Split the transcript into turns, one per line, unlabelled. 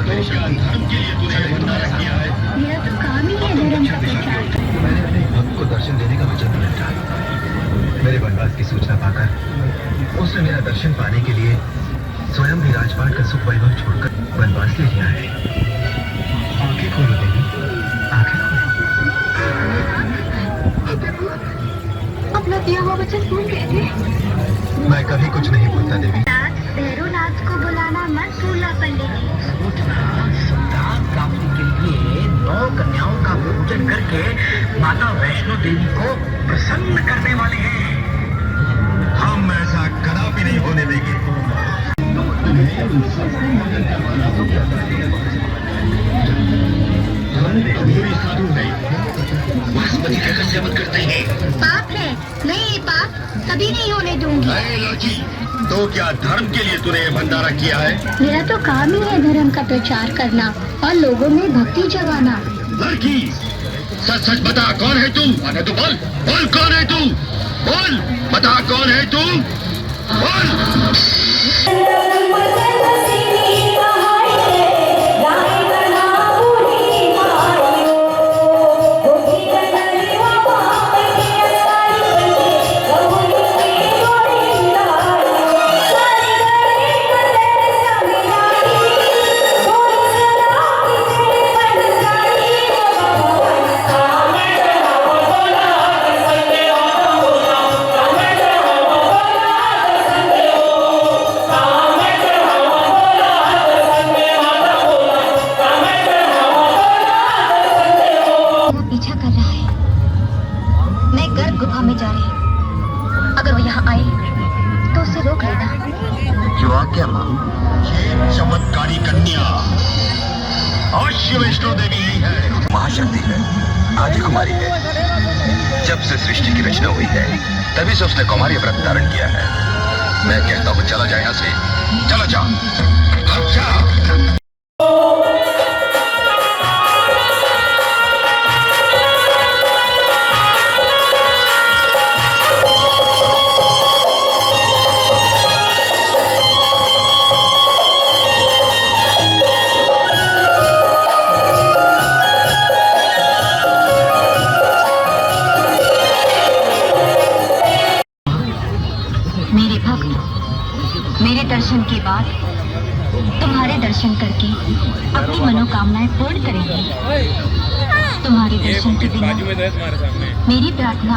मेरा तो काम ही है धर्म का प्रचार।
मैंने अपने भक्त को दर्शन देने का वचन दिया था। मेरे वनवास की सूचना पाकर उसने मेरा दर्शन पाने के लिए स्वयं भी राजपाट का सुख वैभव छोड़कर वनवास ले लिया है। आंखें खोलो देवी, आंखें खोलो।
अपना दिया हुआ वचन भूल गए थे।
मैं कभी कुछ नहीं भूलता देवी।
भैरवनाथ को बुलाना मत भूलना पंडित जी।
संतान प्राप्ति के लिए 9 कन्याओं का पूजन करके माता वैष्णो देवी को प्रसन्न करने वाले हैं।
हम ऐसा कदापि नहीं होने देंगे। बासमती का सेवन करते हैं।
पाप है, नहीं पाप कभी नहीं होने दूंगी।
लड़की, तो क्या धर्म के लिए तूने ये भंडारा किया है?
मेरा तो काम ही है धर्म का प्रचार करना और लोगों में भक्ति जगाना।
लड़की, सच सच बता, कौन है तू? अरे तू बोल, बोल कौन है तू? बोल, बता कौन है तू? बोल।
पीछा कर रहा है। मैं गर्भ गुफा में जा रही हूँ। अगर वो यहाँ आए तो उसे रोक लेना।
जो आज्ञा मां। ये चमत्कारी कन्या अवश्य वैष्णो देवी ही है। महाशक्ति है, आदि कुमारी है। जब से सृष्टि की रचना हुई है तभी से उसने कुमारी व्रत धारण किया है। मैं कहता हूँ चला जाए यहाँ से, चला जा। अच्छा।
मेरे भक्त मेरे दर्शन के बाद तुम्हारे दर्शन करके अपनी मनोकामनाएं पूर्ण करेंगे। तुम्हारे दर्शन के बिना मेरी प्रार्थना